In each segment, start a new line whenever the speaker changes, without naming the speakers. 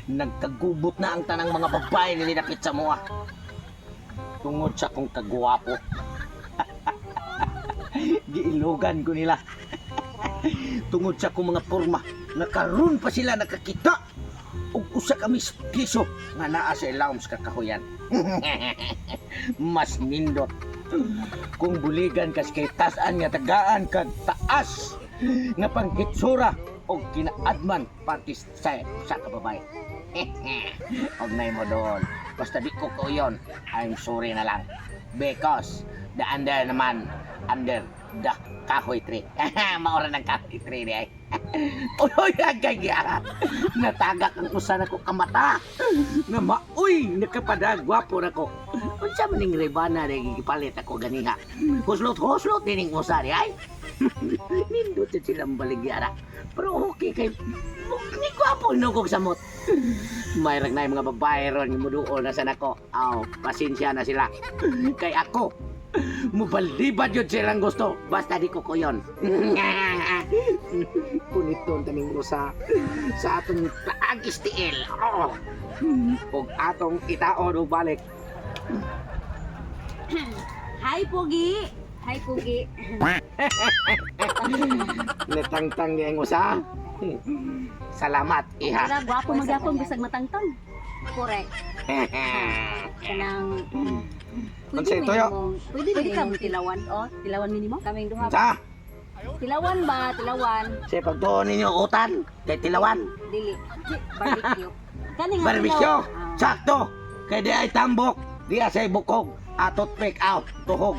Nagkagubot na ang tanang mga babae na linapit sa mua. Tungod sa kong kagwapo. Giilogan ko nila. Tungod sa kong mga porma, nakaroon pa sila nakakita. Ug usa ka piso nga naa sa ilawom sa kakahuyan. Mas nindot. Kung buligan kas kay tasan nga tagaan kag taas nga panghitsura o kinaadman partis sa kababay. Og nay mo doon. Basta di ko kuyon, I'm sorry na lang. Because the under naman, under the kahoy tree. Maura ng kahoy tree di ay. Uy, agay-gaya. Natagak ang usan ako kamata. Nga maoy, nakapadagwapo na ko. Unsa maning rebana na gipalit ako ganiha. Huslot-huslot dining usa di ay. Nindot silang baligyara. Pero okay kay ni gwapo nugog samot. Mayrag na yung mga babae ron yung muduol na sana ko. Aw, pasensya na sila. Kay ako, mubalibad yun silang gusto. Basta di ko ko yun. Punit doon kaming usa sa atong taagis tiil. Oh. Huwag atong itaon o balik.
Hi, Pogi! Hi, Pogi!
Natangtang yung usa. Salamat, iha.
Kaya gwapo magyapon bisag matangtang. Correct. Kanang
Unsay toyo?
Pwede ka mo tilawan, oh, tilawan minimo. Kaming duha.
Sa?
Tilawan ba? Tilawan.
Sa pagtuon ninyo utan, kay tilawan.
Dili. Barbecue. Kani nga
Barbecue,
tilaw.
sakto. Kay di ay tambok, di asay bukog. Atot pick out, tuhog.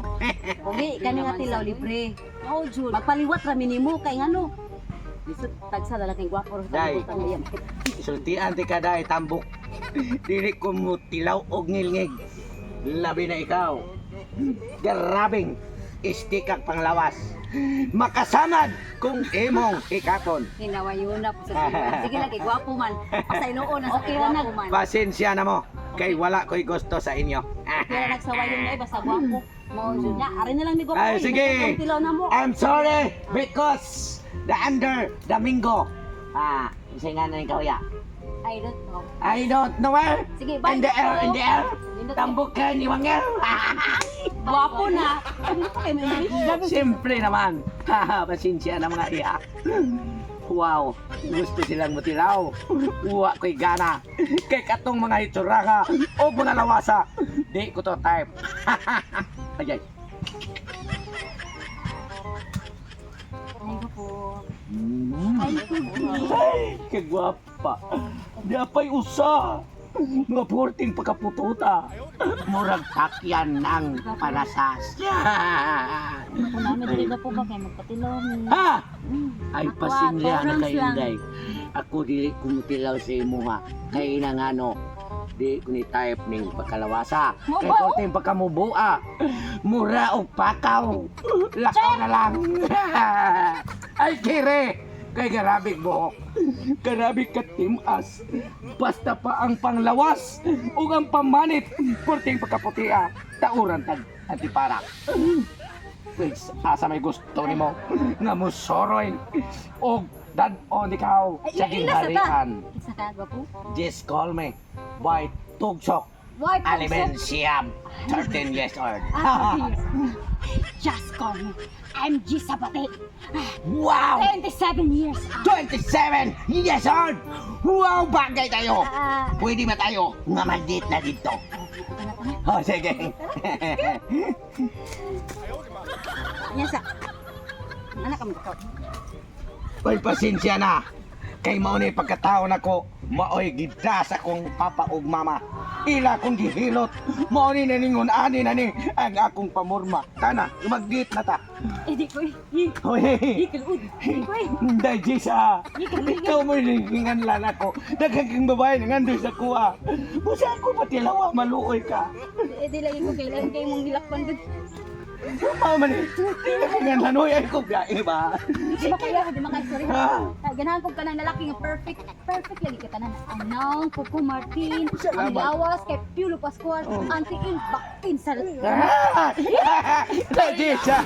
Pogi, kani nga tilaw libre. Oh, Jud. Magpaliwat ra minimo kay ngano. Bisut tagsa lalaking gwapo sa
Day.
tangayan.
Sultian ti kada ay tambok. Dili ko mo tilaw og ngilngig. Labi na ikaw. Garabing istikak panglawas. Makasamad kung imong ikaton.
Hinawayo na po sa tilawan. Sige lang kay gwapo man. Pasay noon na sa gwapo man.
Pasensya na mo. Kay wala ko'y gusto sa inyo.
Kaya nagsawayon na basta gwapo. Mo Jud na, ari na lang ni gwapo.
Ay, sige.
Tilaw na mo.
I'm sorry because the under Domingo. Isa nga na ikaw ya.
I don't know.
I don't know where.
Sige, bye.
In the air, in the air. Tambok ka ni Wangel.
Gwapo na. Ano pa kayo may
Siyempre naman. Pasensya na mga iya. Wow, gusto silang mutilaw. Uwa ko'y gana. Kay katong mga itsuraga o mga lawasa. Di ko to type. Ayay.
Ay po.
Ay, kagwapa. Di apay usa. Mga porting pagkapututa. Murag takyan ng panasas.
Ako namin dili na po ba kayo magpatilaw ni.
Ha? Ay pasinya na
Parang
kayo
slang.
day. Ako dili kumutilaw sa imo ha. Kay nangano. Di ko ni type ning pagkalawasa. Kay porting pagkamubua. Mura og pakaw. Lakaw na lang. Ay kire. Kay garabig buhok. Garabig katimas. Basta pa ang panglawas ug ang pamanit porting pagkaputia. Tauran tag antiparak. Please, asa may gusto nimo nga musoroy og dad-on ikaw sa ginharian.
Isa ka gwapo?
Just call me by Tugsok
Why
Aliben Siam 13 years old.
Just call me. I'm G Sabate.
Wow!
27 years.
27 years old! Wow, bagay tayo!
Ah,
Pwede ba tayo nga mag-date na dito? Oh, sige.
Anya sa? Anak kami ko.
Uy, pasensya na. Kay mao ni pagkataon ako, maoy gidas akong papa ug mama. Ila kong gihilot. Mao ni naningon ani na ni ang akong pamorma. Kana, mag-date na ta.
Di ko
Hoy.
Ikalud. Di ko
Dai Jisa. Ikaw mo ningingan lang ako. Nagkaging babae nangandoy sa kuha. Busa ako patilawa maluoy ka.
Di lagi ko kailan kayo mong nilakpan gud.
Mama ni. Nangingan lanoy ay ko gae ba?
Di ba kaya di makay sorry.
Ah.
Ganahan ko kanang lalaki nga perfect. Perfect lagi ka tanan. Anong Coco Martin, ang
Salamat.
Lawas kay Piolo Pascual, Auntie In, Bakin sa
Dai Jisa.